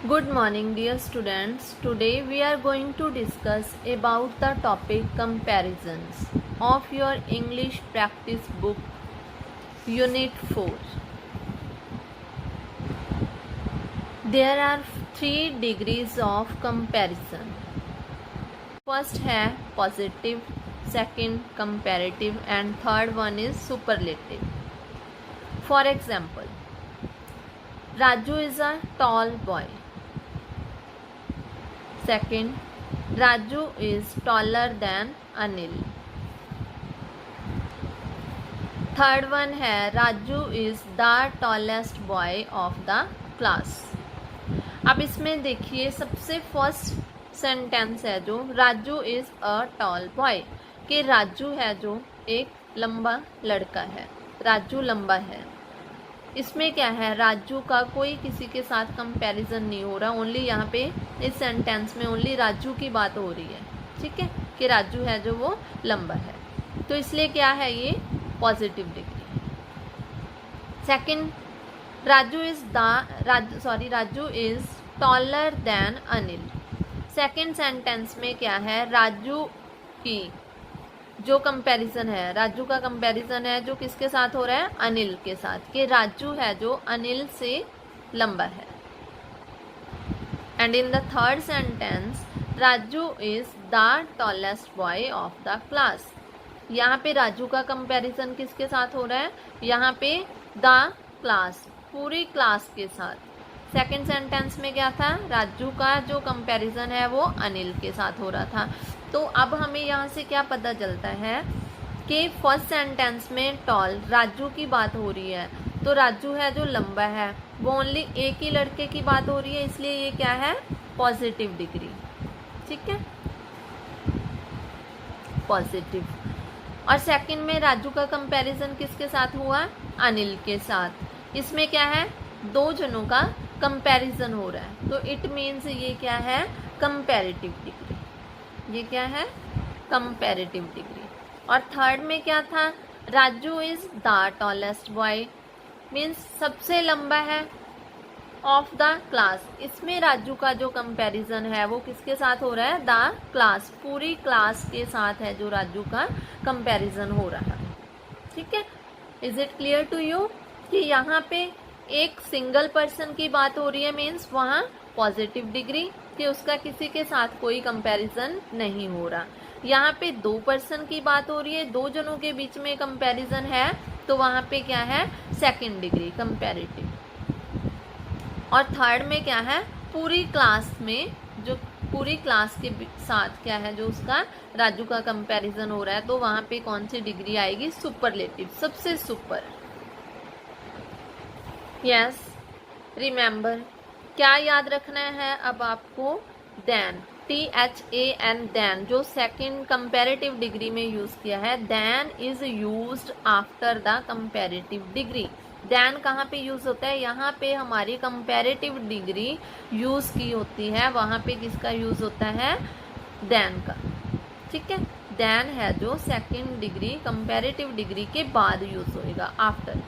Good morning dear students. Today we are going to discuss about the topic comparisons of your English practice book Unit 4. There are 3 degrees of comparison. First है positive, second comparative and third one is superlative. For example, Raju is a tall boy. Second, Raju is taller than Anil. Third one है Raju is the tallest boy of the class. अब इसमें देखिए सबसे first sentence है जो Raju is a tall boy कि राजू है जो एक लंबा लड़का है, राजू लंबा है। इसमें क्या है, राजू का कोई किसी के साथ कंपैरिजन नहीं हो रहा, ओनली यहाँ पे इस सेंटेंस में ओनली राजू की बात हो रही है, ठीक है, कि राजू है जो वो लंबा है, तो इसलिए क्या है ये positive degree. Second, Raju is taller than Anil. Second sentence में क्या है, राजू की जो कंपैरिजन है, राजू का कंपैरिजन है जो किसके साथ हो रहा है, अनिल के साथ, कि राजू है जो अनिल से लंबा है। And in the third sentence, Raju is the tallest boy of the class. यहाँ पे राजू का कंपैरिजन किसके साथ हो रहा है, यहाँ पे द क्लास, पूरी क्लास के साथ। सेकंड सेंटेंस में क्या था, राजू का जो कंपैरिजन है वो अनिल के साथ हो रहा था। तो अब हमें यहाँ से क्या पता चलता है कि फर्स्ट सेंटेंस में टॉल राजू की बात हो रही है, तो राजू है जो लंबा है, वो ओनली एक ही लड़के की बात हो रही है, इसलिए ये क्या है पॉजिटिव डिग्री, ठीक है, पॉजिटिव। और सेकंड में राजू का कंपैरिजन किसके साथ हुआ, अनिल के साथ। इसमें क्या है, दो जनों का कंपैरिजन हो रहा है, तो इट मीन्स ये क्या है कंपैरेटिव डिग्री, ये क्या है कंपैरेटिव डिग्री। और थर्ड में क्या था, Raju is the tallest boy, means सबसे लंबा है, ऑफ द क्लास। इसमें राजू का जो कंपैरिजन है वो किसके साथ हो रहा है, द क्लास, पूरी क्लास के साथ है जो राजू का कंपैरिजन हो रहा है, ठीक है। Is it clear to you कि यहाँ पे एक सिंगल पर्सन की बात हो रही है, मीन्स वहाँ पॉजिटिव डिग्री कि उसका किसी के साथ कोई कंपैरिजन नहीं हो रहा। यहाँ पे दो पर्सन की बात हो रही है, दो जनों के बीच में कंपैरिजन है, तो वहाँ पे क्या है सेकंड डिग्री कंपैरेटिव। और थर्ड में क्या है, पूरी क्लास में, जो पूरी क्लास के साथ क्या है जो उसका राजू का कंपैरिजन हो रहा है, तो वहाँ पे कौन सी डिग्री आएगी, सुपरलेटिव, सबसे सुपर। यस, रिमेंबर, क्या याद रखना है अब आपको, देन, THAN, देन, जो सेकंड कंपैरेटिव डिग्री में यूज किया है, then is used after the comparative degree. Then कहाँ पे यूज होता है, यहाँ पे हमारी कंपैरेटिव डिग्री यूज की होती है, वहाँ पे किसका यूज होता है, देन का, ठीक है। देन है जो सेकंड डिग्री कंपैरेटिव डिग्री के बाद यूज होएगा, आफ्टर।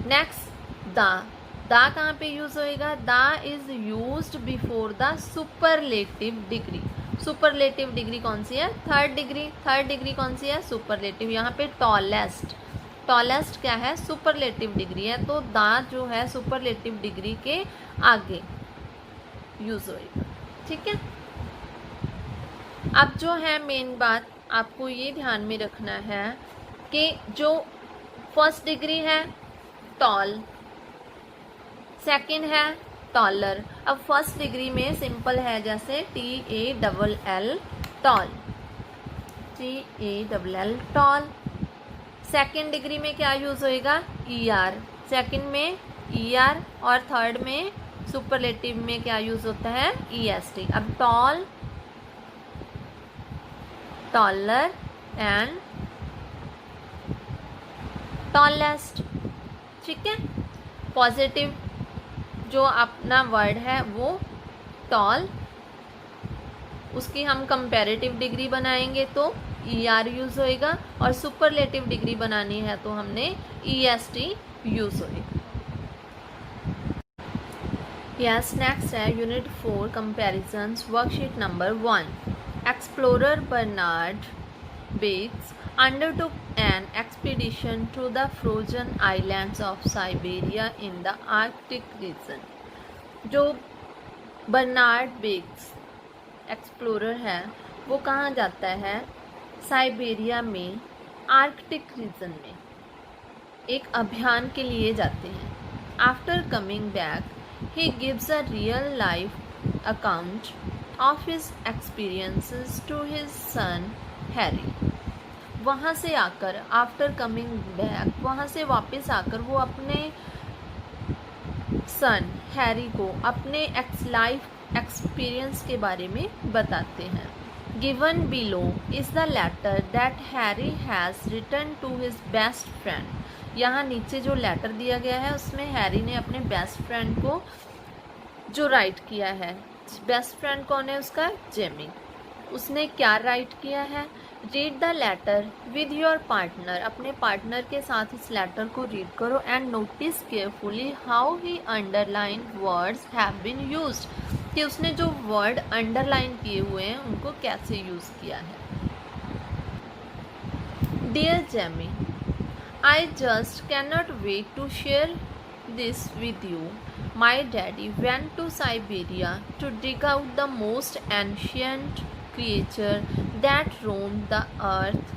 नेक्स्ट, द कहाँ पे यूज होएगा, the is used before the superlative degree. Superlative degree कौन सी है, थर्ड डिग्री। थर्ड डिग्री कौन सी है, सुपरलेटिव। यहाँ पे टॉलेस्ट, टॉलेस्ट क्या है, सुपरलेटिव डिग्री है, तो द जो है सुपरलेटिव डिग्री के आगे यूज होएगा, ठीक है। अब जो है मेन बात आपको ये ध्यान में रखना है कि जो फर्स्ट डिग्री है टॉल, सेकंड है टॉलर। अब फर्स्ट डिग्री में सिंपल है, जैसे TALL tall, TALL tall. Second degree में क्या यूज होएगा, ER, सेकंड में ER, और थर्ड में सुपरलेटिव में क्या यूज होता है, EST। अब टॉल, टॉलर एंड टॉलेस्ट, ठीक है। पॉजिटिव जो अपना वर्ड है वो टॉल, उसकी हम कंपैरेटिव डिग्री बनाएंगे तो ER यूज होएगा, और सुपरलेटिव डिग्री बनानी है तो हमने EST यूज होएगा। Yes, next है Unit 4 Comparisons, Worksheet number 1. Explorer Bernard Bates undertook an expedition to the frozen islands of Siberia in the Arctic region. जो बर्नार्ड बेग्स एक्सप्लोरर है वो कहाँ जाता है? साइबेरिया में आर्कटिक रीजन में एक अभियान के लिए जाते हैं. After coming back he gives a real life account of his experiences to his son Harry. वहाँ से आकर आफ्टर कमिंग बैक वहाँ से वापस आकर वो अपने सन हैरी को अपने लाइफ एक्सपीरियंस के बारे में बताते हैं. Given below is the letter that Harry has written to his best friend. यहाँ नीचे जो लेटर दिया गया है उसमें हैरी ने अपने बेस्ट फ्रेंड को जो राइट किया है. बेस्ट फ्रेंड कौन है उसका? जेमी. उसने क्या राइट किया है? Read the letter with your partner. अपने पार्टनर के साथ इस लेटर को रीड करो and notice carefully how he underlined words have been used. कि उसने जो वर्ड अंडरलाइन किए हुए हैं उनको कैसे यूज़ किया है. Dear Jamie, I just cannot wait to share this with you. My daddy went to Siberia to dig out the most ancient creature that roamed the earth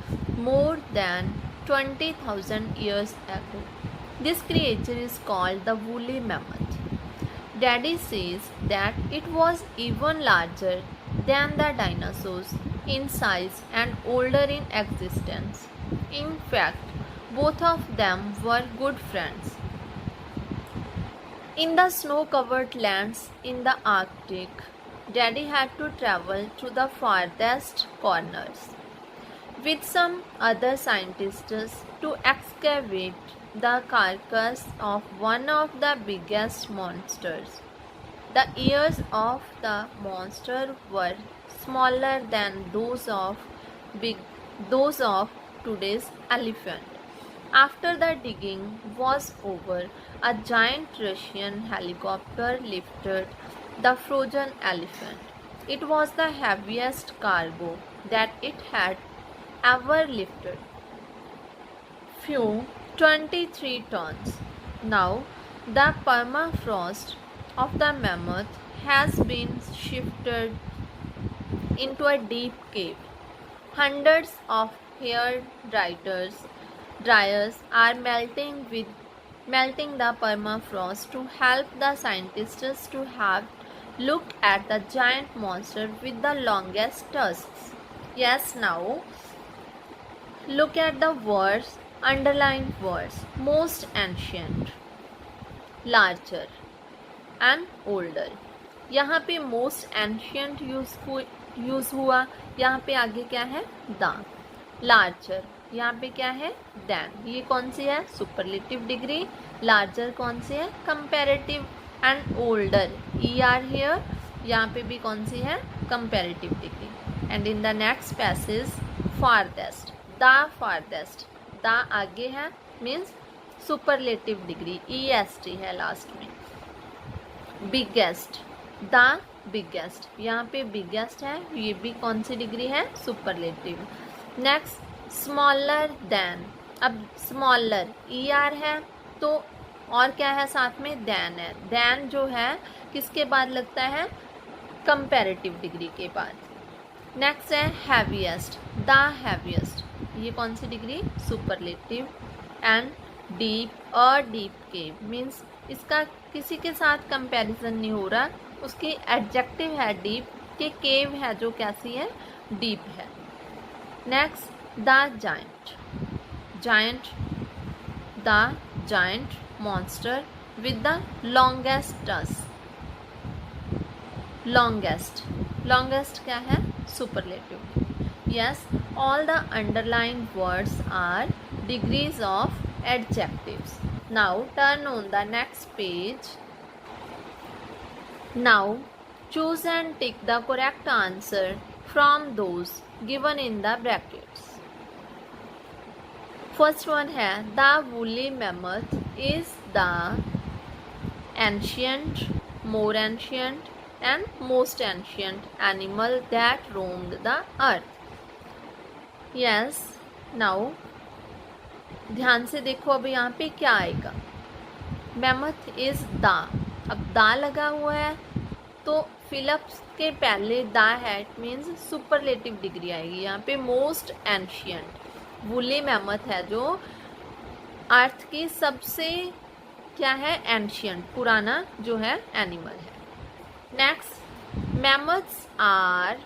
more than 20,000 years ago. This creature is called the woolly mammoth. Daddy says that it was even larger than the dinosaurs in size and older in existence. In fact, both of them were good friends. In the snow-covered lands in the Arctic, Daddy had to travel to the farthest corners with some other scientists to excavate the carcass of one of the biggest monsters. The ears of the monster were smaller than those of today's elephant. After the digging was over, a giant Russian helicopter lifted the frozen elephant. It was the heaviest cargo that it had ever lifted. Few 23 tons. Now, the permafrost of the mammoth has been shifted into a deep cave. Hundreds of hair dryers are melting the permafrost to help the scientists to have look at the giant monster with the longest tusks. Yes, now look at the words, underlined words. Most ancient, larger and older. यहाँ पे most ancient use हुआ. यहाँ पे आगे क्या है? The. Larger यहाँ पे क्या है? देन. ये कौन सी है? Superlative degree. लार्जर कौन सी है? Comparative. And older ER here यहाँ पे भी कौन सी है? Comparative degree. And in the next passage farthest. The farthest. The आगे है मीन्स सुपरलेटिव डिग्री. EST है लास्ट में. बिगेस्ट. The biggest. यहाँ पे बिगेस्ट है. ये भी कौन सी डिग्री है? सुपरलेटिव. Next smaller than. अब स्मॉलर ER है तो और क्या है साथ में? देन है. देन जो है किसके बाद लगता है? कंपैरेटिव डिग्री के बाद. नेक्स्ट है हैवीएस्ट. The heaviest. ये कौन सी degree? Superlative. And deep. Deep cave means इसका किसी के साथ कंपैरिजन नहीं हो रहा. उसकी एडजेक्टिव है डीप. के केव है जो कैसी है? डीप है. Next the giant. Giant. The giant monster with the longest tusk. Longest. Longest क्या है? Superlative. Yes, all the underlined words are degrees of adjectives. Now turn on the next page. Now choose and tick the correct answer from those given in the brackets. First one है the woolly mammoth is the ancient more ancient and most ancient animal that roamed the earth. Yes, now ध्यान से देखो अब यहाँ पे क्या आएगा. Mammoth is the. अब दा लगा हुआ है तो फिलप्स के पहले दा है, इट मीन्स सुपरलेटिव डिग्री आएगी. यहाँ पे मोस्ट एंशियंट वुली मैमथ है जो अर्थ की सबसे क्या है, एंशियंट पुराना जो है एनिमल है. Next, mammoths are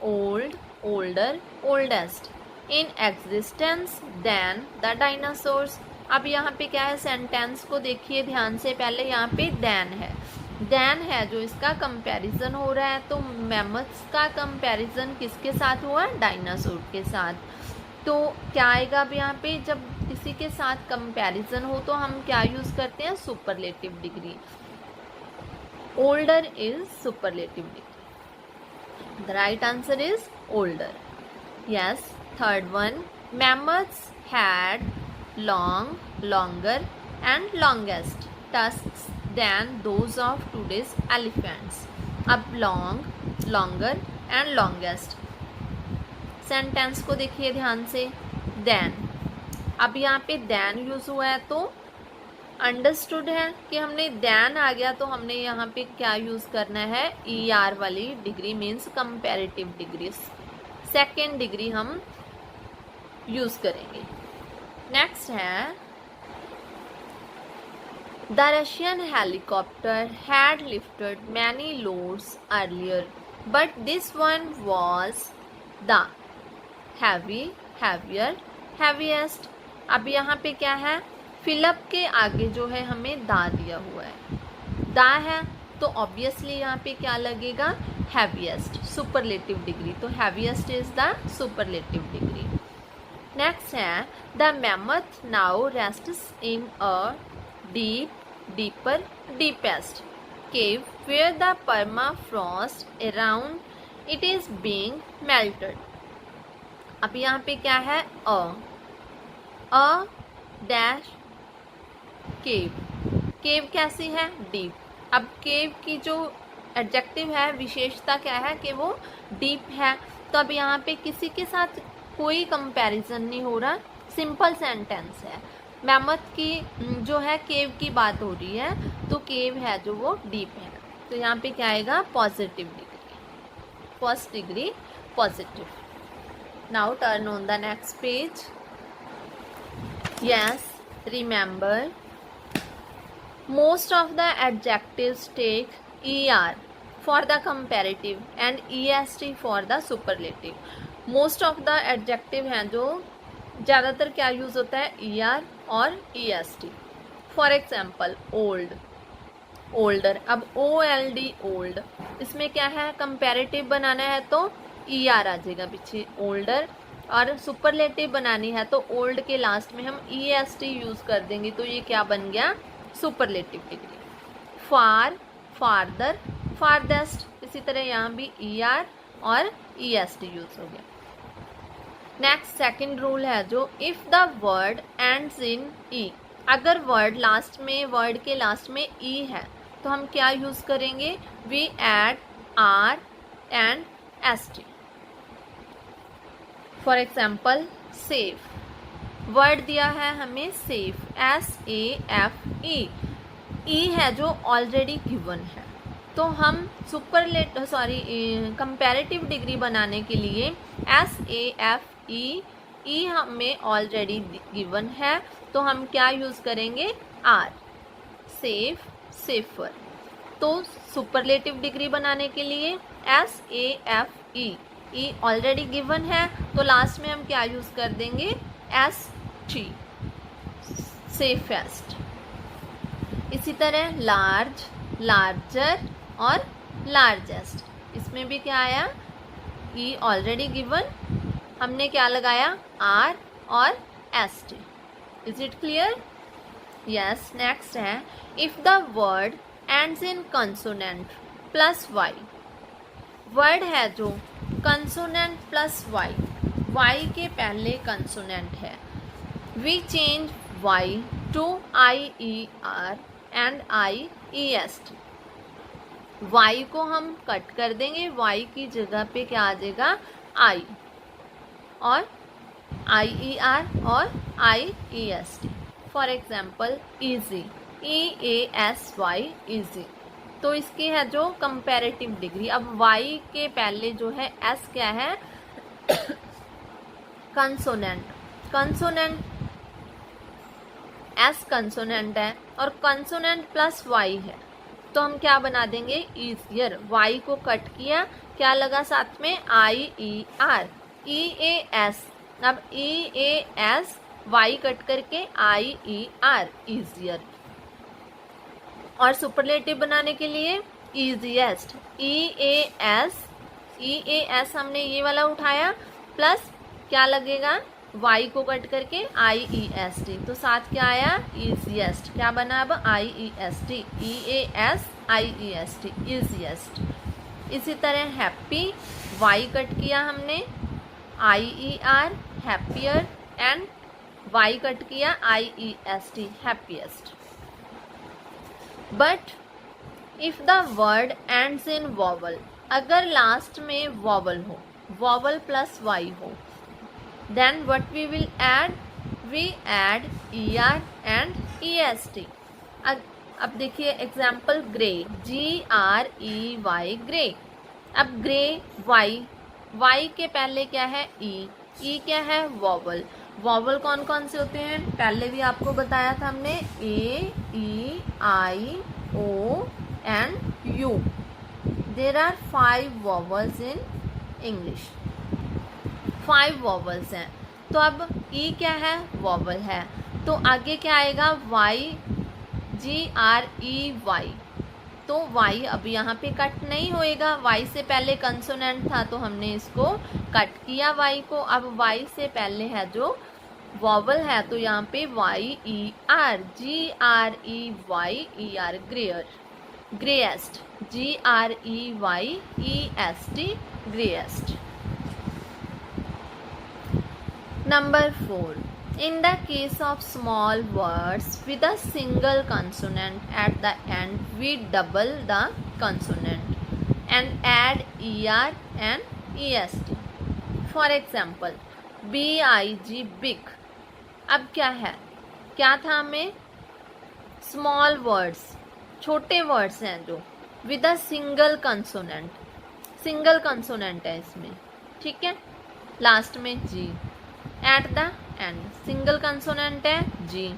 old, older, oldest in existence than the dinosaurs. अब यहाँ पे क्या है, सेंटेंस को देखिए ध्यान से. पहले यहाँ पे देन है जो इसका कंपैरिजन हो रहा है. तो मैमथ्स का कंपैरिजन किसके साथ हुआ, डायनासोर के साथ. तो क्या आएगा अब यहाँ पे, जब किसी के साथ कंपैरिजन हो तो हम क्या यूज करते हैं, superlative degree. Older is superlative degree. The right answer is older. Yes. Third one, mammoths had long, longer and longest tusks than those of today's elephants. अब long, longer and longest sentence को देखिए ध्यान से. then, अब यहाँ पे then use हुआ है तो अंडरस्टूड है कि हमने then आ गया तो हमने यहाँ पे क्या यूज करना है, ER वाली degree means comparative degree, second degree हम यूज करेंगे. नेक्स्ट है, the Russian helicopter had lifted many loads earlier but this one was the heavy, heavier, heaviest. अब यहाँ पे क्या है, फिलअप के आगे जो है हमें दा दिया हुआ है. दा है तो ऑब्वियसली यहाँ पे क्या लगेगा, हैवीएस्ट, सुपरलेटिव डिग्री. तो heaviest is the superlative degree. Next है, the mammoth now rests in a deep, deeper, deepest cave where the permafrost around it is being melted. अब यहाँ पे क्या है, अ डैश केव. केव कैसी है, डीप. अब केव की जो एडजेक्टिव है, विशेषता क्या है कि वो डीप है. तो अब यहाँ पे किसी के साथ कोई कंपैरिजन नहीं हो रहा, सिंपल सेंटेंस है. मैमथ की जो है केव की बात हो रही है तो केव है जो वो डीप है. तो यहाँ पे क्या आएगा, positive degree, first degree positive. Now turn on the next page. Yes, remember most of the adjectives take ER for the comparative and EST for the superlative. Most of the adjective हैं जो ज़्यादातर क्या use होता है, ER और EST. For example old, older. अब OLD old, इसमें क्या है, कंपैरेटिव बनाना है तो ER आ जाएगा पीछे, ओल्डर. और सुपरलेटिव बनानी है तो ओल्ड के लास्ट में हम EST यूज़ कर देंगे. तो ये क्या बन गया, सुपरलेटिव डिग्री. फार, फार्दर, फारदेस्ट. इसी तरह यहाँ भी ER और EST यूज़ हो गया. नेक्स्ट, सेकंड रूल है जो, if the word ends in E. अगर वर्ड लास्ट में, वर्ड के लास्ट में E है तो हम क्या यूज़ करेंगे, we add R and ST. For example safe, word दिया है हमें सेफ, SAFE. E है जो ऑलरेडी गिवन है तो हम कंपैरेटिव डिग्री बनाने के लिए SAFE, E हमें ऑलरेडी गिवन है तो हम क्या यूज़ करेंगे, R, सेफ, सेफर. तो सुपरलेटिव डिग्री बनाने के लिए SAFE, E ऑलरेडी गिवन है तो लास्ट में हम क्या यूज़ कर देंगे, ST, सेफेस्ट. इसी तरह लार्ज, लार्जर और लार्जेस्ट, इसमें भी क्या आया, E ऑलरेडी गिवन, हमने क्या लगाया, R और ST. Is it clear? Yes. Next है, if the word ends in consonant plus Y. Word है जो कंसोनेंट प्लस Y के पहले कंसोनेंट है, we change Y to IER and IEST. y को हम कट कर देंगे, y की जगह पे क्या आ जाएगा I और IER और IEST। For example easy, EASY easy। तो इसकी है जो कंपैरेटिव डिग्री। अब y के पहले जो है s क्या है कंसोनेंट, कंसोनेंट s कंसोनेंट है और कंसोनेंट प्लस y है, तो हम क्या बना देंगे ईजियर। y को कट किया, क्या लगा साथ में IER EAS। अब EAS y कट करके IER ईजियर। और सुपरलेटिव बनाने के लिए ईजीएस्ट EAS हमने ये वाला उठाया, प्लस क्या लगेगा y को कट करके IEST, तो साथ क्या आया ईजीएस्ट। क्या बना अब IEST, EAS IEST ईजीएस्ट। इसी तरह हैप्पी, y कट किया हमने IER happier and y cut किया IEST happiest. But if the word ends in vowel, अगर लास्ट में वॉवल हो, वॉवल प्लस y हो, then what we will add, we add ER and EST। अब देखिए example grey, GREY grey. अब grey y के पहले क्या है E क्या है वॉवल। वॉवल कौन कौन से होते हैं, पहले भी आपको बताया था हमने, A E I O and U। There are 5 vowels in English, 5 vowels हैं। तो अब E क्या है वॉवल है, तो आगे क्या आएगा Y, GREY। तो y अब यहाँ पे कट नहीं होएगा, y से पहले कंसोनेंट था तो हमने इसको कट किया y को। अब y से पहले है जो वॉवल है तो यहाँ पे YER, GREYER ग्रेयर, ग्रेएस्ट, GREYEST ग्रेएस्ट। Number 4, in the case of small words with a single consonant at the end, we double the consonant and add ER and EST. For example, BIG big। अब क्या है, क्या था हमें, स्मॉल वर्ड्स, छोटे words हैं जो with a single consonant, single consonant है इसमें, ठीक है, लास्ट में G, at the end single consonant है G,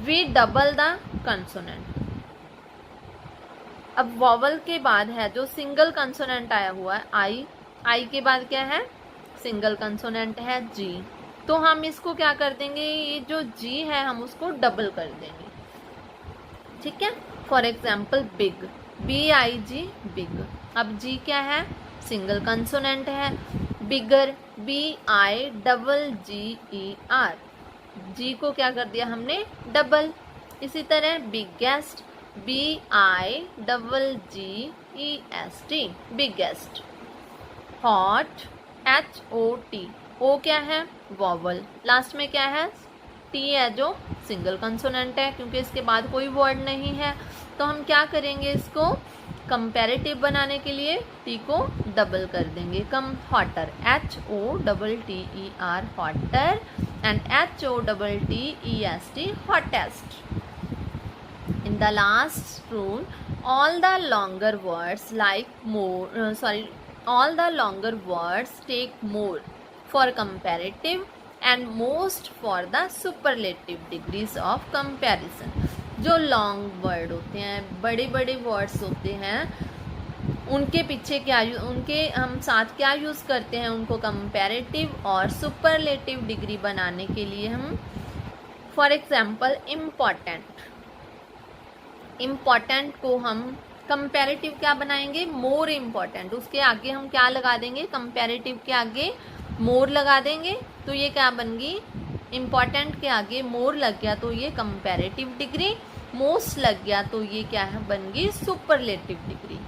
we double the consonant. अब वॉवल के बाद है जो सिंगल कंसोनेंट आया हुआ है I के बाद क्या है सिंगल कंसोनेंट है G, तो हम इसको क्या कर देंगे, ये जो G है हम उसको डबल कर देंगे, ठीक है। For example big, BIG big. अब G क्या है सिंगल कंसोनेंट है, बिगर, BIGGER, G को क्या कर दिया हमने डबल। इसी तरह biggest, BIGGEST biggest. Hot, HOT, O क्या है वॉवल, लास्ट में क्या है T है जो सिंगल कंसोनेंट है, क्योंकि इसके बाद कोई वर्ड नहीं है। तो हम क्या करेंगे, इसको कंपैरेटिव बनाने के लिए T को डबल कर देंगे, कम hotter, HOTTER hotter and HOTTEST hottest. In the last rule, all the longer words like more, all the longer words take more for comparative and most for the superlative degrees of comparison। जो long word होते हैं, बड़े बड़े words होते हैं, उनके पीछे क्या उनके हम साथ क्या यूज़ करते हैं, उनको कंपैरेटिव और सुपरलेटिव डिग्री बनाने के लिए हम, फॉर एग्जांपल इम्पॉर्टेंट, इम्पॉर्टेंट को हम कंपैरेटिव क्या बनाएंगे मोर इम्पॉर्टेंट, उसके आगे हम क्या लगा देंगे कंपैरेटिव के आगे मोर लगा देंगे, तो ये क्या बन गई इम्पॉर्टेंट के आगे मोर लग गया तो ये कंपैरेटिव डिग्री, मोस्ट लग गया तो ये क्या है बन गई superlative degree.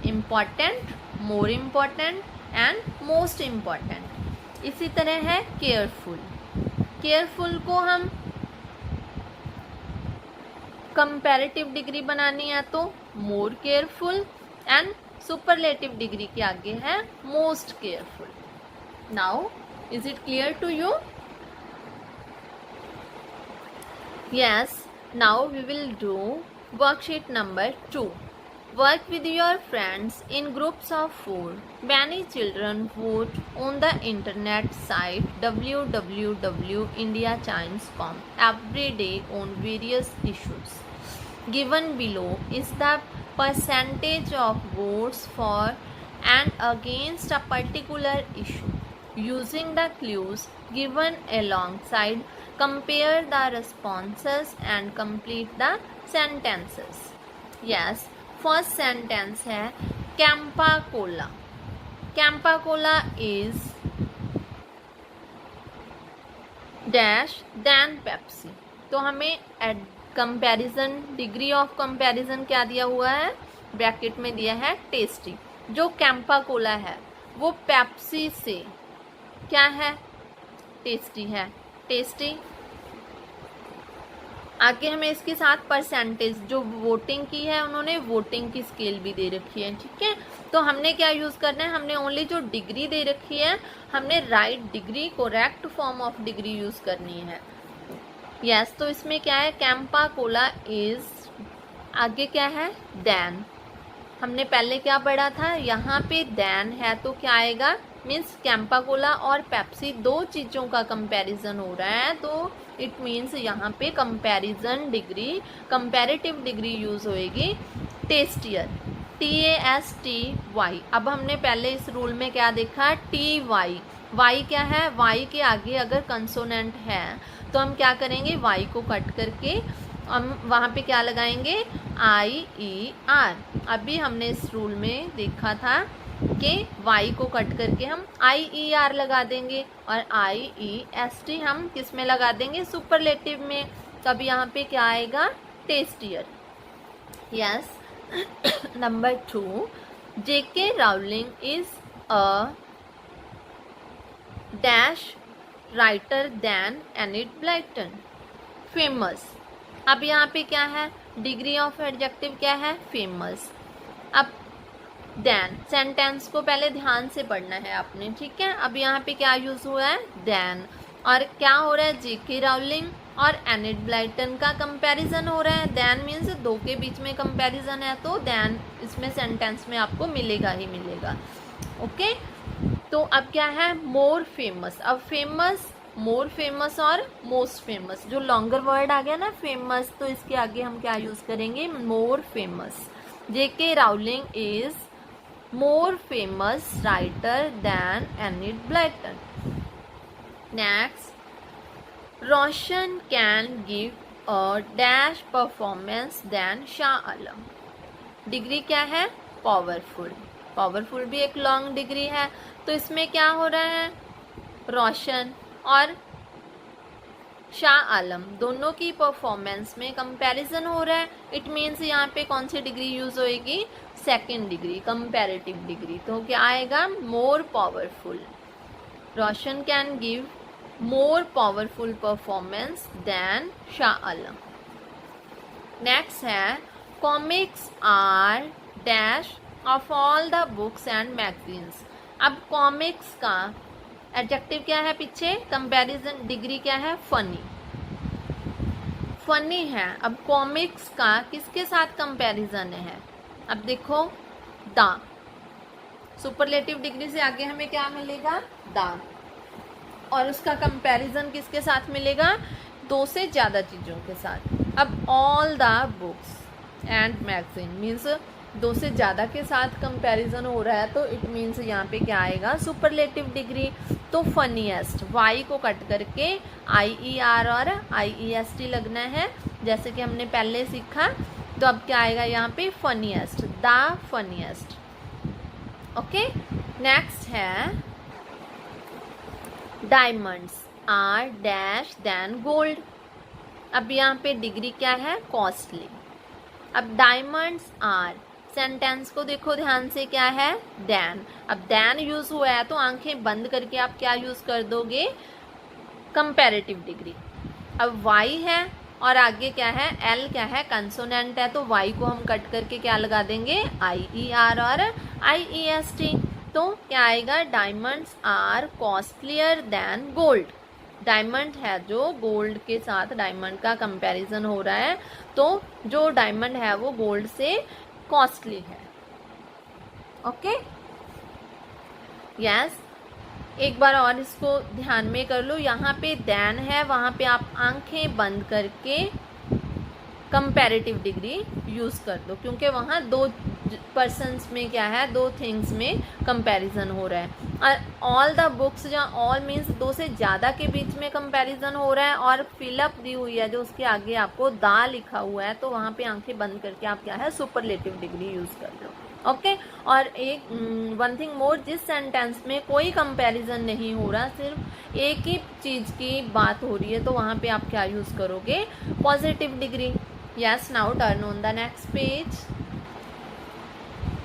Important, more important and most important. इसी तरह है केयरफुल, केयरफुल को हम कंपैरेटिव डिग्री बनानी है तो more careful, and superlative degree के आगे है most careful. Now is it clear to you? Yes, now we will do worksheet number 2. Work with your friends in groups of 4. Many children vote on the internet site www.indiachines.com every day on various issues. Given below is the percentage of votes for and against a particular issue. Using the clues given alongside, compare the responses and complete the sentences. Yes, first sentence है Campa Cola. Campa Cola is dash than Pepsi. तो हमें comparison, degree of comparison क्या दिया हुआ है, bracket में दिया है टेस्टी. जो कैंपा कोला है वो पेप्सी से क्या है, टेस्टी है. टेस्टी. आगे हमें इसके साथ परसेंटेज, जो वोटिंग की है उन्होंने वोटिंग की स्केल भी दे रखी है. ठीक है, तो हमने क्या यूज करना है, हमने ओनली जो डिग्री दे रखी है हमने right degree, correct form of degree use करनी है. यस, तो इसमें क्या है, कैंपा कोला इज, आगे क्या है, देन. हमने पहले क्या पढ़ा था, यहाँ पे देन है तो क्या आएगा, मीन्स कैंपा कोला और पेप्सी दो चीज़ों का कंपैरिजन हो रहा है, तो इट मीन्स यहाँ पे comparison degree, comparative degree use होएगी टेस्टियर, TASTY. अब हमने पहले इस रूल में क्या देखा, TY. वाई क्या है, वाई के आगे अगर कंसोनेंट है तो हम क्या करेंगे, वाई को कट करके हम वहाँ पे क्या लगाएंगे, IER. अभी हमने इस रूल में देखा था कि y को कट करके हम IER लगा देंगे और IEST हम किस में लगा देंगे, सुपरलेटिव में. तब यहाँ पे क्या आएगा, tastier. Yes. Number 2, JK Rowling is a dash writer than Enid Blyton. Famous. अब यहाँ पे क्या है, डिग्री ऑफ एडजेक्टिव क्या है, फेमस. अब देन, सेंटेंस को पहले ध्यान से पढ़ना है आपने. ठीक है, अब यहाँ पे क्या यूज हुआ है, देन. और क्या हो रहा है, JK राउलिंग और एनिड ब्लाइटन का कंपैरिजन हो रहा है. देन मीन्स दो के बीच में कंपैरिजन है, तो देन इसमें सेंटेंस में आपको मिलेगा ही मिलेगा. ओके, तो अब क्या है, मोर फेमस. अब फेमस, मोर फेमस और मोस्ट फेमस, जो लॉन्गर वर्ड आ गया ना फेमस, तो इसके आगे हम क्या यूज करेंगे, more famous. JK Rowling is more famous writer than Enid Blyton. Next, Roshan can give a dash performance than Shah Alam. Degree क्या है, पावरफुल. पावरफुल भी एक लॉन्ग डिग्री है, तो इसमें क्या हो रहा है, रोशन और शाह आलम दोनों की परफॉर्मेंस में कंपैरिजन हो रहा है. इट मीन्स यहाँ पे कौन सी डिग्री यूज होएगी, सेकेंड डिग्री, कंपैरेटिव डिग्री. तो क्या आएगा, more powerful. Roshan can give more powerful performance than Shah Alam. Next है, comics are dash of all the books and magazines. अब कॉमिक्स का एडजेक्टिव क्या है पीछे, कंपैरिजन, डिग्री क्या है, फनी. फनी है. अब कॉमिक्स का किसके साथ कंपैरिजन है, अब देखो, द. सुपरलेटिव डिग्री से आगे हमें क्या मिलेगा, द. और उसका कंपैरिजन किसके साथ मिलेगा, दो से ज़्यादा चीज़ों के साथ. अब all the books and magazine means दो से ज़्यादा के साथ कंपैरिजन हो रहा है, तो इट मीन्स यहाँ पे क्या आएगा, सुपरलेटिव डिग्री. तो फनीएस्ट, वाई को कट करके IER और IEST लगना है, जैसे कि हमने पहले सीखा. तो अब क्या आएगा यहाँ पे, funniest, the funniest. Okay, next है, diamonds are dash than gold. अब यहाँ पे डिग्री क्या है, कॉस्टली. अब डायमंड्स आर, सेंटेंस को देखो ध्यान से, क्या है, देन. अब देन यूज हुआ है तो आंखें बंद करके आप क्या यूज कर दोगे, कंपैरेटिव डिग्री. अब वाई है और आगे क्या है, एल क्या है, कंसोनेंट है, तो वाई को हम कट करके क्या लगा देंगे, आई ई आर और आई ई एस टी। तो क्या आएगा, diamonds are costlier than gold. Diamond है जो गोल्ड के साथ डायमंड का कंपैरिजन हो रहा है, तो जो डायमंड है वो गोल्ड से कॉस्टली है। ओके यस, एक बार और इसको ध्यान में कर लो, यहाँ पे देन है, वहाँ पे आप आंखें बंद करके कंपैरेटिव डिग्री यूज कर दो, क्योंकि वहाँ दो पर्सन्स में क्या है, दो थिंग्स में कंपैरिजन हो रहा है। और ऑल द बुक्स, जहाँ ऑल मीन्स दो से ज़्यादा के बीच में कंपैरिजन हो रहा है, और फिलअप दी हुई है जो उसके आगे आपको दा लिखा हुआ है, तो वहाँ पे आंखें बंद करके आप क्या है, सुपरलेटिव डिग्री यूज कर लो। ओके और एक वन थिंग मोर, जिस सेंटेंस में कोई कंपैरिजन नहीं हो रहा, सिर्फ एक ही चीज़ की बात हो रही है, तो वहाँ पे आप क्या यूज़ करोगे, positive degree. Yes, now turn on the next page.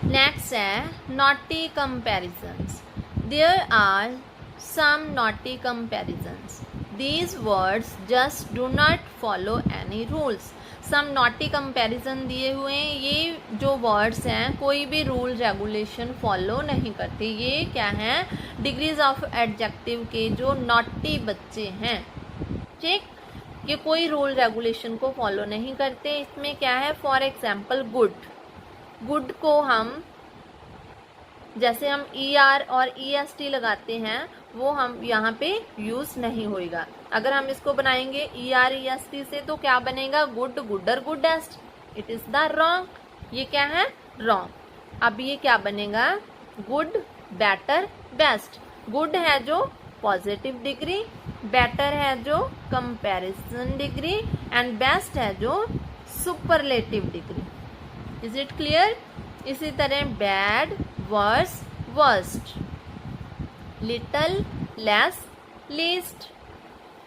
Next है naughty comparisons. There are some naughty comparisons. These words just do not follow any rules. Some naughty comparison दिए हुए हैं, ये जो वर्ड्स हैं कोई भी रूल रेगुलेशन फॉलो नहीं करते। ये क्या हैं, डिग्रीज ऑफ एडजेक्टिव के जो नॉटी बच्चे हैं, ठीक, ये कोई रूल रेगुलेशन को फॉलो नहीं करते। इसमें क्या है, फॉर एग्जाम्पल गुड, गुड को हम जैसे हम ई आर और ई एस टी लगाते हैं, वो हम यहाँ पे यूज नहीं होएगा। अगर हम इसको बनाएंगे E R E S T से, तो क्या बनेगा, good, Gudur, गुडेस्ट। It is the wrong, ये क्या है, रॉन्ग। अब ये क्या बनेगा, गुड, बेटर, बेस्ट। गुड है जो पॉजिटिव डिग्री, बेटर है जो कंपैरिजन डिग्री, एंड बेस्ट है जो superlative degree. Is it clear. इसी तरह bad, worse, worst, little, less, least,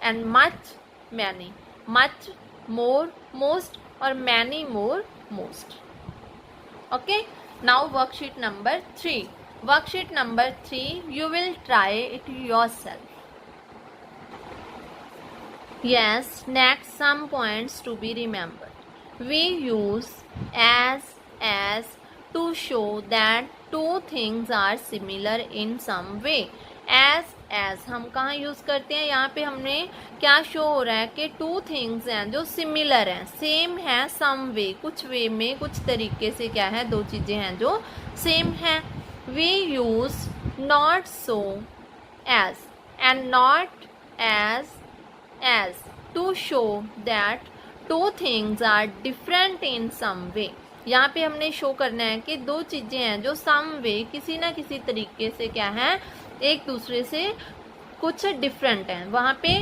and much, many. Much, more, most, और many, more, most. Okay, now worksheet number 3। Worksheet number 3, you will try it yourself. Yes, next some points to be remembered. We use as to show that two things are similar in some way. as हम कहाँ use करते हैं, यहाँ पे हमने क्या show हो रहा है कि टू थिंग्स हैं जो सिमिलर हैं, सेम है, सम वे, कुछ वे में, कुछ तरीके से क्या है, दो चीजें हैं जो सेम हैं। We use not so as and not as to show that two things are different in some way. यहाँ पे हमने शो करना है कि दो चीजें हैं जो सम वे, किसी ना किसी तरीके से क्या है, एक दूसरे से कुछ डिफरेंट हैं। वहाँ पे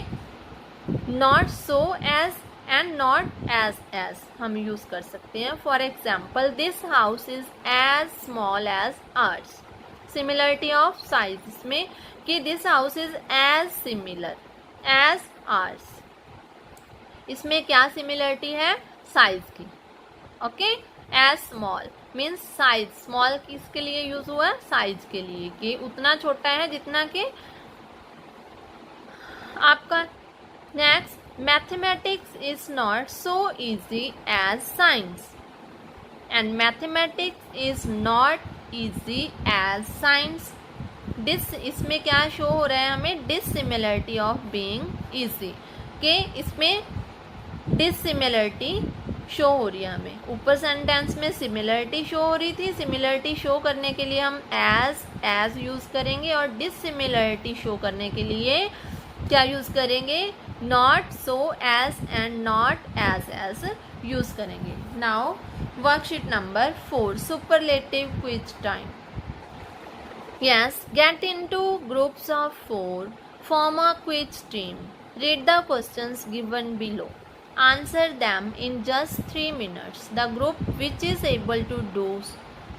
not so as and not as हम यूज कर सकते हैं। For example, this house is as small as ours. Similarity of size इसमें कि this house is as similar as ours, इसमें क्या सिमिलरिटी है, साइज की। Okay, as small means size, small किसके लिए यूज हुआ है, साइज के लिए, कि उतना छोटा है जितना कि आपका। Next, mathematics is not so easy as science, and mathematics is not easy as science. इसमें क्या शो हो रहा है हमें, डिसिमिलरिटी ऑफ बीइंग इजी, कि इसमें डिसिमिलरिटी शो हो रही है हमें। ऊपर सेंटेंस में सिमिलरिटी शो हो रही थी, सिमिलरिटी शो करने के लिए हम एज यूज करेंगे, और डिसिमिलरिटी शो करने के लिए क्या यूज करेंगे, not so as and not as use करेंगे। Now worksheet number 4, superlative quiz time. Yes, get into groups of 4, form a quiz team, read the questions given below, answer them in just 3 minutes. The group which is able to do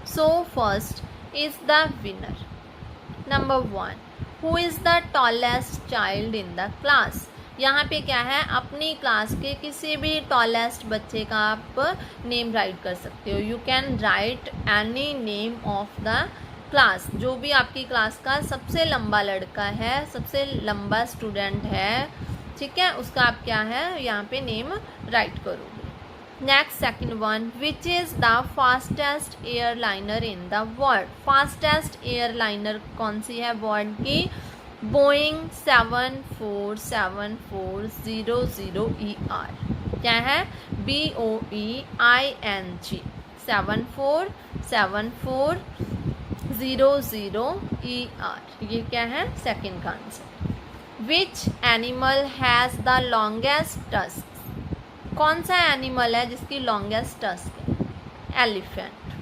so first is the winner. Number 1, who is the tallest child in the class? यहाँ पे क्या है, अपनी class के किसी भी tallest बच्चे का आप नेम राइट कर सकते हो। You can write any name of the class, जो भी आपकी क्लास का सबसे लंबा लड़का है, सबसे लंबा स्टूडेंट है, ठीक है, उसका आप क्या है यहाँ पे नेम राइट करोगे। Next second one, which is the fastest airliner in the world. Fastest airliner कौन सी है वर्ल्ड की? Boeing 74740ER। क्या है? BOEING 74740ER। ये क्या है? सेकंड का answer. Which animal has the longest tusk. कौन सा एनिमल है जिसकी लॉन्गेस्ट टस्क है? Elephant.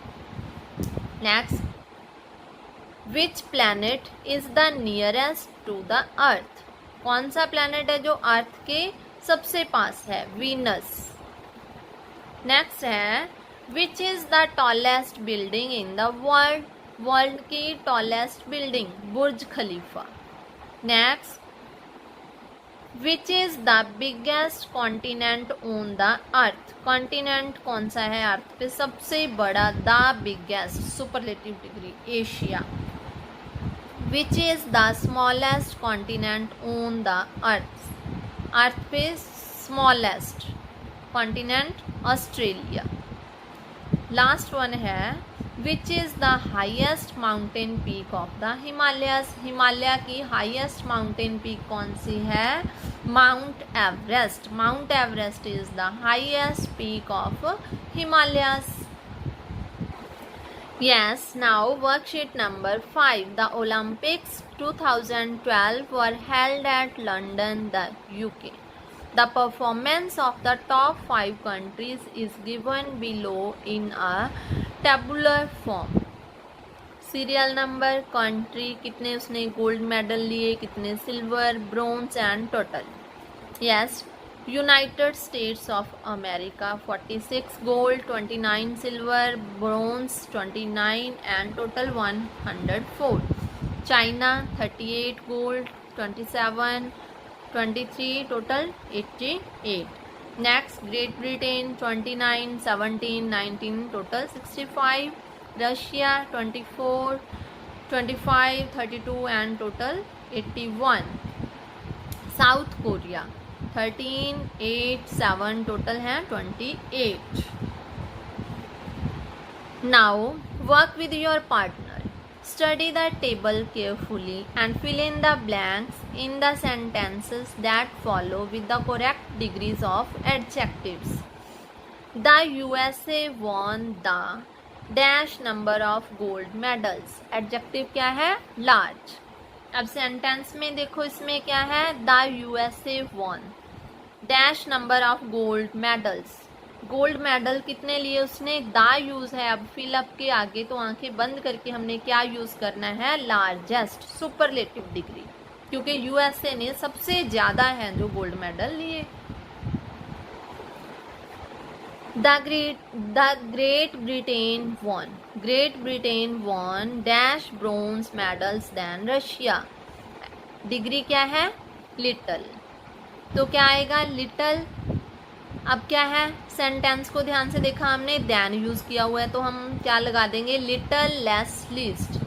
Next, which planet is the nearest to the earth. कौन सा प्लैनेट है जो अर्थ के सबसे पास है? वीनस। नेक्स्ट है, which is the tallest building in the world. World की tallest building Burj Khalifa. Next, which is the biggest continent on the earth. Continent कौन सा है अर्थ पे सबसे बड़ा? The biggest, superlative degree, Asia. Which is the smallest continent on the earth. Earth पे smallest continent Australia. Last one है, which is the highest mountain peak of the Himalayas. Himalaya की highest mountain peak कौन सी है? Mount Everest. Mount Everest is the highest peak of Himalayas. Yes, now worksheet number 5. The Olympics 2012 were held at London, the UK. The performance of the top 5 countries is given below in a tabular form. Serial number, country, कितने उसने gold medal लिए, कितने silver, bronze and total. Yes, United States of America 46 gold, 29 silver, bronze 29 and total 104। China 38 gold, 27, 23 total 88। Next, great Britain 29, 17, 19 total 65। Russia 24, 25, 32 and total 81। South Korea 13, 8, 7 total हैं 28। Now work with your partner. Study the table carefully and fill in the blanks in the sentences that follow with the correct degrees of adjectives. The USA won the dash number of gold medals. Adjective क्या है? Large. अब sentence में देखो, इसमें क्या है? The USA won dash number of gold medals. Gold medal कितने लिए उसने? द यूज है। अब फिलअप के आगे तो आंखें बंद करके हमने क्या यूज करना है? लार्जेस्ट, सुपरलेटिव डिग्री, क्योंकि USA ने सबसे ज्यादा है जो गोल्ड मेडल लिए। The Great Britain won. Great Britain won dash bronze medals than Russia. Degree क्या है? लिटल। तो क्या आएगा? लिटल। अब क्या है? सेंटेंस को ध्यान से देखा हमने, देन यूज किया हुआ है, तो हम क्या लगा देंगे? Little, less, least.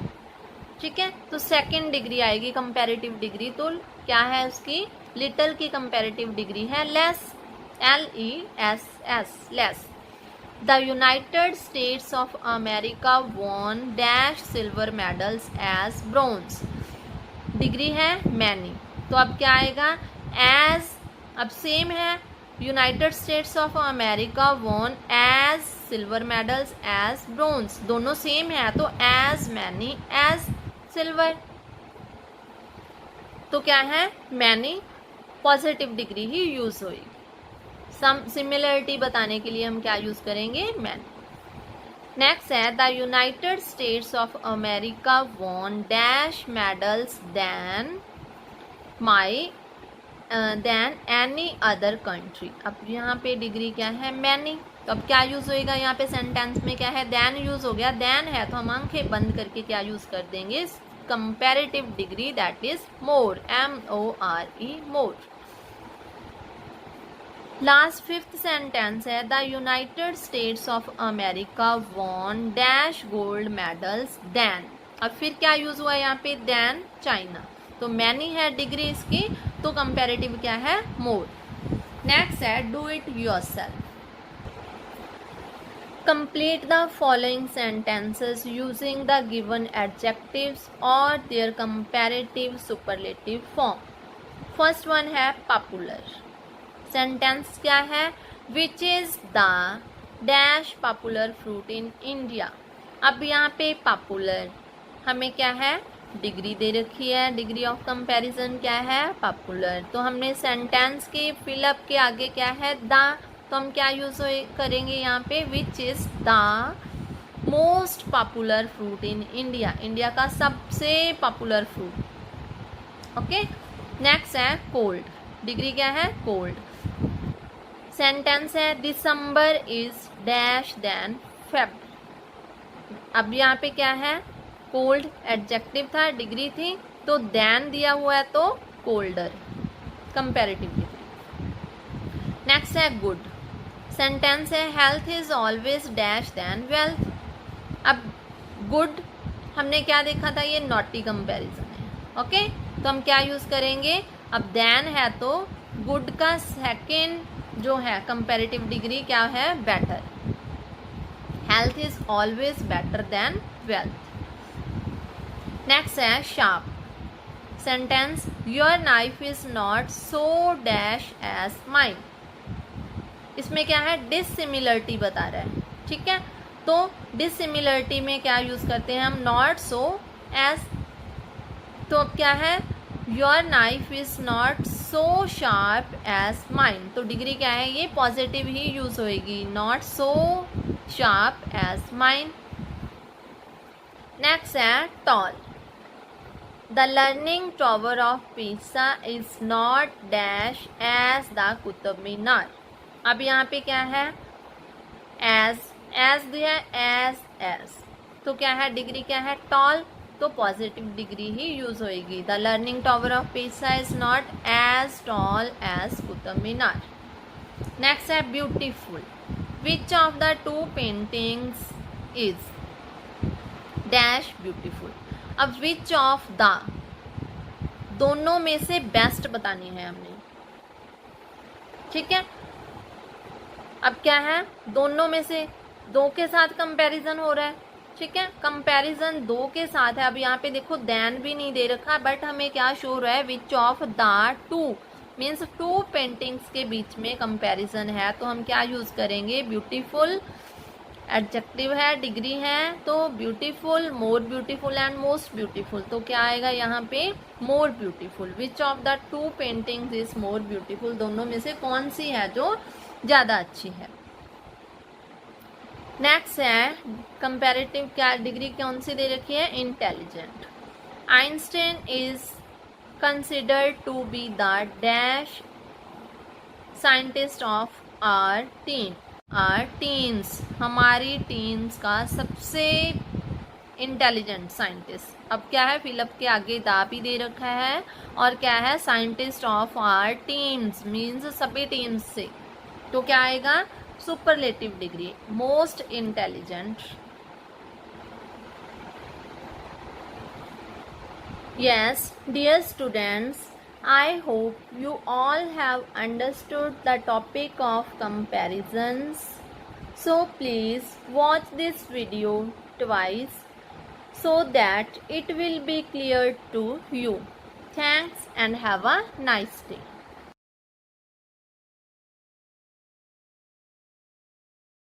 ठीक है, तो सेकंड डिग्री आएगी कंपैरेटिव डिग्री। तो क्या है उसकी? लिटल की कंपैरेटिव डिग्री है less, LESS, less. The United States of America won dash silver medals as bronze. Degree है many. तो अब क्या आएगा? as, अब सेम है, United States of America won as silver medals as bronze, दोनों सेम है, तो as many as silver। तो क्या है? many पॉजिटिव डिग्री ही यूज हुई। सिमिलरिटी बताने के लिए हम क्या यूज करेंगे? मैन। नेक्स्ट है, the United States of America won dash medals than any other country. अब यहाँ पे डिग्री क्या है? मैनी। तो अब क्या यूज होएगा यहाँ पे? सेंटेंस में क्या है? देन यूज हो गया। देन है तो हम आंखें बंद करके क्या यूज कर देंगे? Comparative degree, that is more, MORE, more. Last fifth sentence है, the United States of America won dash gold medals than. अब फिर क्या यूज हुआ यहाँ पे? Than China. तो मैनी है डिग्री इसकी, तो कंपैरेटिव क्या है? मोर। नेक्स्ट है do it yourself. Complete the following sentences using the given adjectives or their comparative superlative form. First one है popular. Sentence क्या है? Which is the dash popular fruit in India. अब यहाँ पे popular हमें क्या है? डिग्री दे रखी है. डिग्री ऑफ कंपैरिजन क्या है? पॉपुलर. तो हमने सेंटेंस के फिलअप के आगे क्या है? द. तो हम क्या यूज करेंगे यहाँ पे? विच is the most popular fruit in India. India का सबसे पॉपुलर फ्रूट. ओके. नेक्स्ट है कोल्ड. डिग्री क्या है? कोल्ड. सेंटेंस है दिसंबर इज डैश देन फेब. अब यहाँ पे क्या है? कोल्ड एडजेक्टिव था, डिग्री थी, तो देन दिया हुआ है तो कोल्डर, कंपैरेटिव डिग्री. नेक्स्ट है गुड. सेंटेंस है health is always dash than wealth. अब गुड हमने क्या देखा था? ये नॉटी कंपैरिजन है. ओके. तो हम क्या यूज करेंगे? अब देन है तो गुड का सेकेंड जो है कंपैरेटिव डिग्री क्या है? Better. Health is always better than wealth. Next है sharp. Sentence your knife is not so dash as mine. इसमें क्या है? डिसिमिलरिटी बता रहा है. ठीक है. तो डिसिमिलरिटी में क्या यूज करते हैं हम? Not so as. तो अब क्या है? Your knife is not so sharp as mine. तो डिग्री क्या है? ये पॉजिटिव ही यूज होएगी. Not so sharp as mine. Next है tall. The learning tower of Pisa is not dash as the Qutub Minar. अब यहाँ पे क्या है? एज दिया एज. तो क्या है? डिग्री क्या है? टॉल. तो पॉजिटिव डिग्री ही यूज होएगी. The learning tower of Pisa is not as tall as Qutub Minar. Next है beautiful. Which of the two paintings is dash beautiful. अब विच ऑफ द, दोनों में से बेस्ट बतानी है हमने. ठीक है. अब क्या है? दोनों में से दो के साथ कंपैरिजन हो रहा है. ठीक है. कंपैरिजन दो के साथ है. अब यहाँ पे देखो देन भी नहीं दे रखा, बट हमें क्या शो हो रहा है? Which of the two means two paintings के बीच में कंपैरिजन है. तो हम क्या यूज करेंगे? ब्यूटीफुल. एडजेक्टिव है, डिग्री है, तो beautiful, more beautiful and most beautiful. तो क्या आएगा यहाँ पे? More beautiful. Which of the two paintings is more beautiful. दोनों में से कौन सी है जो ज्यादा अच्छी है? नेक्स्ट है कंपैरेटिव. क्या डिग्री कौन सी दे रखी है? Intelligent. Einstein is considered to be the dash scientist of our teens. हमारी टीन्स का सबसे इंटेलिजेंट साइंटिस्ट. अब क्या है? फिलअप के आगे दा भी दे रखा है और क्या है? Scientist of our teens means सभी टीन्स से. तो क्या आएगा? Superlative degree, most intelligent. Yes dear students, I hope you all have understood the topic of comparisons. So please watch this video twice so that it will be clear to you. Thanks and have a nice day.